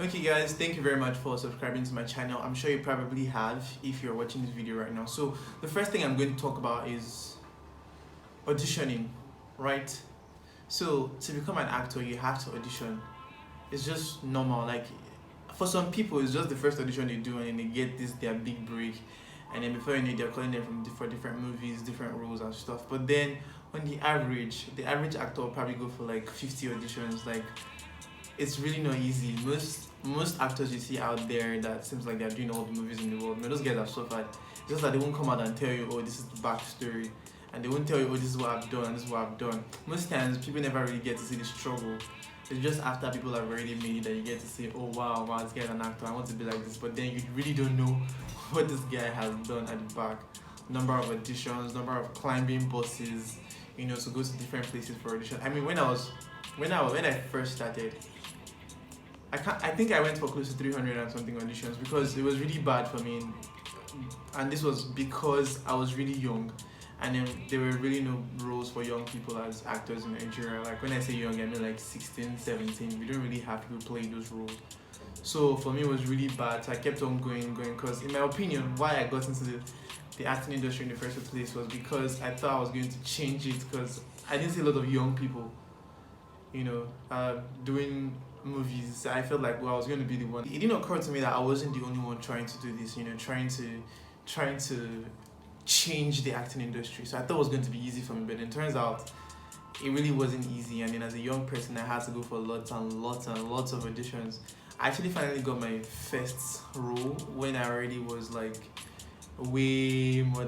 Okay guys, thank you very much for subscribing to my channel. I'm sure you probably have if you're watching this video right now. So the first thing I'm going to talk about is auditioning, right? So to become an actor, you have to audition. It's just normal. Like for some people, it's just the first audition they do and then they get this their big break. And then before you know it, they're calling them for different movies, different roles and stuff. But then on the average actor will probably go for like 50 auditions. Like it's really not easy. Most actors you see out there that seems like they're doing all the movies in the world, those guys have suffered. It's just that they won't come out and tell you, oh, this is the backstory, and they won't tell you, oh, this is what I've done, and this is what I've done. Most times, people never really get to see the struggle. It's just after people have already made it that you get to say, oh wow, this guy's an actor. I want to be like this, but then you really don't know what this guy has done at the back. Number of auditions, number of climbing buses, to go to different places for audition. I mean, when I first started, I think I went for close to 300 and something auditions because it was really bad for me, and this was because I was really young, and then there were really no roles for young people as actors in Nigeria. Like when I say young, I mean like 16, 17. We don't really have people playing those roles. So for me, it was really bad. So I kept on going, because in my opinion, why I got into the acting industry in the first place was because I thought I was going to change it, because I didn't see a lot of young people doing movies. I felt like, well, I was going to be the one. It didn't occur to me that I wasn't the only one trying to do this, trying to change the acting industry. So I thought it was going to be easy for me, but it turns out it really wasn't easy. And then as a young person, I had to go for lots and lots and lots of auditions. I actually finally got my first role when I already was like way more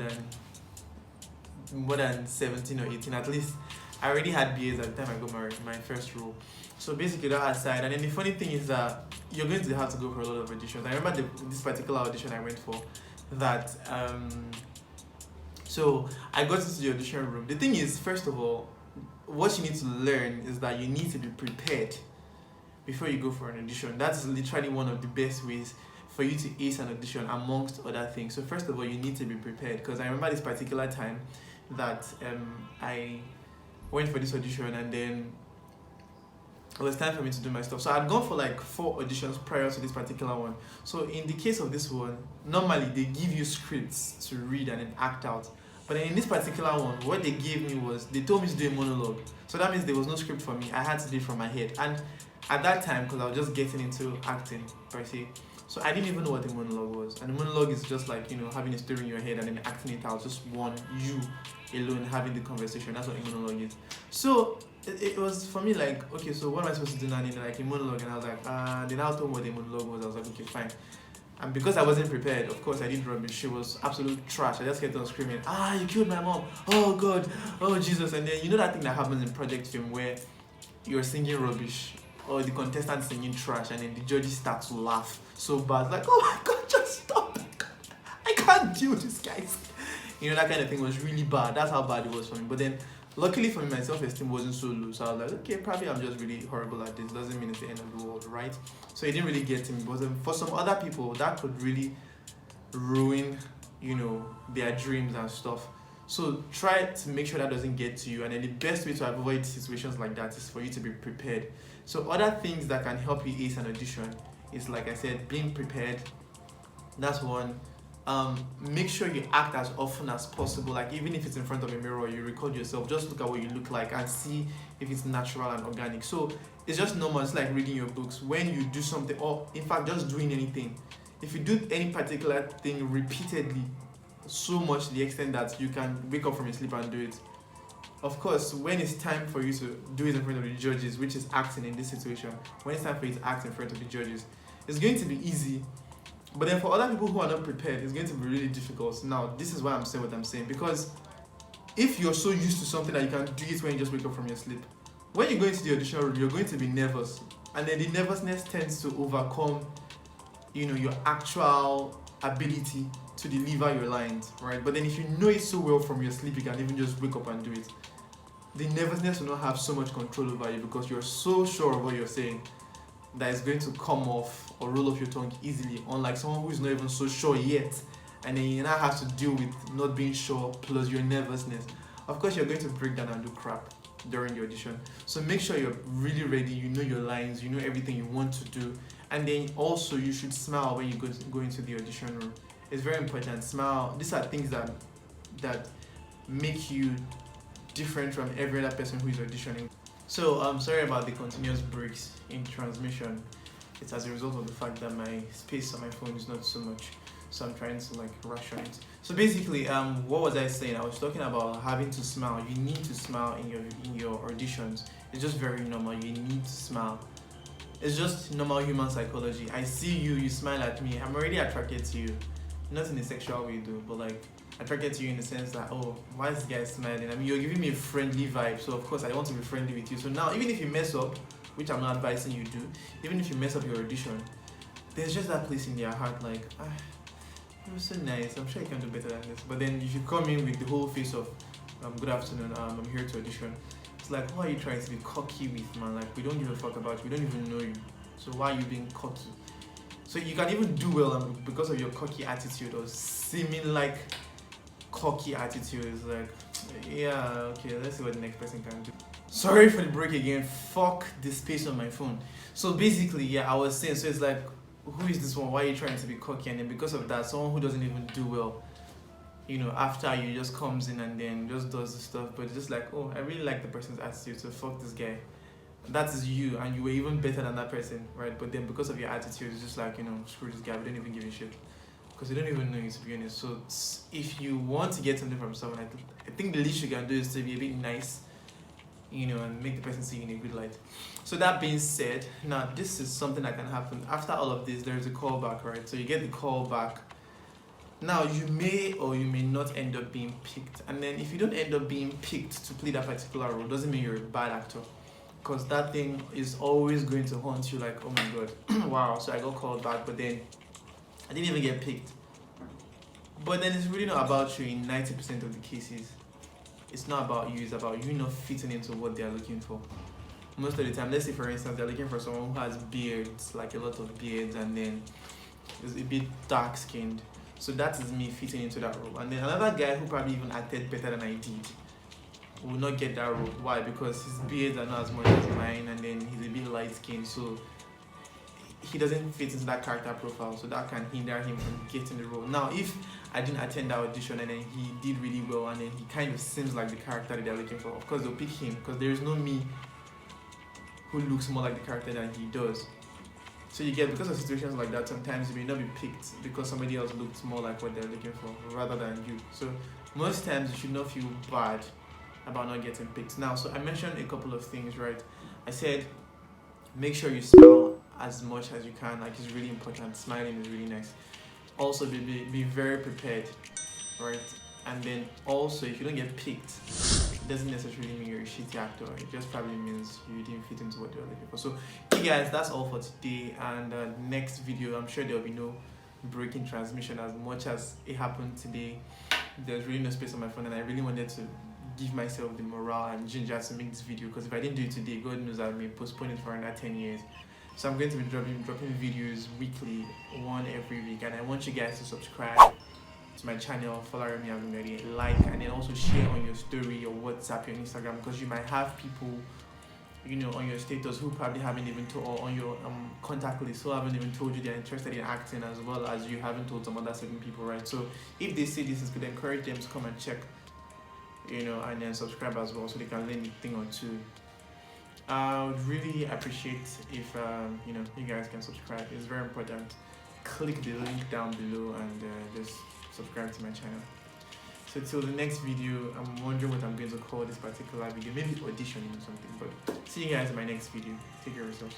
than 17 or 18 at least. I already had BAs at the time I got my first role. So basically that aside, and then the funny thing is that you're going to have to go for a lot of auditions. I remember this particular audition I went for that so I got into the audition room. The thing is, first of all, what you need to learn is that you need to be prepared before you go for an audition. That's literally one of the best ways for you to ace an audition, amongst other things. So first of all, you need to be prepared, because I remember this particular time that I went for this audition, and then it was time for me to do my stuff. So I'd gone for like 4 auditions prior to this particular one. So in the case of this one, normally they give you scripts to read and then act out. But in this particular one, what they gave me was, they told me to do a monologue. So that means there was no script for me. I had to do it from my head. And at that time, because I was just getting into acting per se, so I didn't even know what a monologue was. And a monologue is just like, having a story in your head and then acting it out, just you alone having the conversation. That's what a monologue is. So it was for me like, okay, so what am I supposed to do now? And like a monologue, and I was like, then I told me what a monologue was. I was like, okay, fine. And because I wasn't prepared, of course I did rubbish. She was absolute trash. I just kept on screaming, you killed my mom. Oh God, oh Jesus. And then that thing that happens in project film where you're singing rubbish, or the contestant singing trash, and then the judges start to laugh so bad, like, oh my God, just stop. I can't deal with this, guys. That kind of thing was really bad. That's how bad it was for me. But then luckily for me, my self-esteem wasn't so low. So I was like, okay, probably I'm just really horrible at this. Doesn't mean it's the end of the world, right? So it didn't really get to me. But for some other people, that could really ruin, their dreams and stuff. So try to make sure that doesn't get to you. And then the best way to avoid situations like that is for you to be prepared. So other things that can help you ace an audition is, like I said, being prepared. That's one. Make sure you act as often as possible. Like even if it's in front of a mirror, you record yourself, just look at what you look like and see if it's natural and organic. So it's just normal. It's like reading your books. When you do something, or in fact just doing anything, if you do any particular thing repeatedly, so much to the extent that you can wake up from your sleep and do it, of course, when it's time for you to do it in front of the judges, which is acting in this situation, when it's time for you to act in front of the judges, it's going to be easy. But then for other people who are not prepared, it's going to be really difficult. Now, this is why I'm saying what I'm saying, because if you're so used to something that you can do it when you just wake up from your sleep, when you go into the audition room, you're going to be nervous, and then the nervousness tends to overcome, your actual ability to deliver your lines, right? But then if you know it so well from your sleep, you can even just wake up and do it. The nervousness will not have so much control over you, because you're so sure of what you're saying that it's going to come off or roll off your tongue easily, unlike someone who is not even so sure yet, and then you now have to deal with not being sure plus your nervousness. Of course, you're going to break down and do crap during the audition. So make sure you're really ready, you know your lines, you know everything you want to do, And then also you should smile when you go into the audition room. It's very important. Smile. These are things that make you different from every other person who is auditioning. So I'm sorry about the continuous breaks in transmission. It's as a result of the fact that my space on my phone is not so much, so I'm trying to like ration it. So basically, what was I saying? I was talking about having to smile. You need to smile in your auditions. It's just very normal. You need to smile. It's just normal human psychology. I see you, you smile at me. I'm already attracted to you, not in a sexual way though, but like attracted to you in the sense that, oh, why is this guy smiling? I mean, you're giving me a friendly vibe, so of course I want to be friendly with you. So now, even if you mess up, which I'm not advising you do, even if you mess up your audition, there's just that place in your heart like, it was so nice, I'm sure you can do better than this. But then if you come in with the whole face of, good afternoon, I'm here to audition, it's like, why are you trying to be cocky with, man? Like, we don't give a fuck about you, we don't even know you, so why are you being cocky? So you can even do well because of your cocky attitude or seeming like cocky attitude. Is like, yeah, okay, let's see what the next person can do. Sorry for the break again. Fuck the space on my phone. So basically, yeah, I was saying, so it's like, who is this one? Why are you trying to be cocky? And then because of that, someone who doesn't even do well, after you, just comes in and then just does the stuff, but it's just like, oh, I really like the person's attitude, so fuck this guy. That is you, and you were even better than that person, right? But then because of your attitude, it's just like, screw this guy, we don't even give a shit. Because we don't even know you, to be honest. So if you want to get something from someone, I think the least you can do is to be a bit nice, and make the person see you in a good light. So that being said, now this is something that can happen. After all of this, there's a callback, right? So you get the call back. Now you may or you may not end up being picked. And then if you don't end up being picked to play that particular role, doesn't mean you're a bad actor. Because that thing is always going to haunt you like, oh my god, wow, so I got called back, but then I didn't even get picked. But then it's really not about you in 90% of the cases. It's not about you, it's about you not fitting into what they're looking for. Most of the time, let's say for instance, they're looking for someone who has beards, like a lot of beards, and then is a bit dark skinned. So that is me fitting into that role. And then another guy who probably even acted better than I did will not get that role. Why? Because his beards are not as much as mine, and then he's a bit light skinned, so he doesn't fit into that character profile, so that can hinder him from getting the role. Now, if I didn't attend that audition and then he did really well and then he kind of seems like the character that they're looking for, of course they'll pick him because there is no me who looks more like the character than he does. So you get, because of situations like that, sometimes you may not be picked because somebody else looks more like what they're looking for rather than you. So most times you should not feel bad about not getting picked. Now, so I mentioned a couple of things, right? I said make sure you smile as much as you can. Like, it's really important. Smiling is really nice. Also be very prepared, right? And then also, if you don't get picked, it doesn't necessarily mean you're a shitty actor. It just probably means you didn't fit into what they were looking for. So hey guys, that's all for today, and next video I'm sure there'll be no breaking transmission. As much as it happened today, there's really no space on my phone, and I really wanted to give myself the morale and ginger to make this video, because if I didn't do it today, God knows I may postpone it for another 10 years. So I'm going to be dropping videos weekly, one every week, and I want you guys to subscribe to my channel, follow me already, like, and then also share on your story, your WhatsApp, your Instagram, because you might have people on your status who probably haven't even told, or on your contact list who haven't even told you they're interested in acting, as well as you haven't told some other certain people, right? So if they say this is good, encourage them to come and check, and then subscribe as well, so they can learn a thing or two. I would really appreciate if you guys can subscribe. It's very important. Click the link down below and just subscribe to my channel. So till the next video, I'm wondering what I'm going to call this particular video. Maybe auditioning or something. But see you guys in my next video. Take care of yourselves.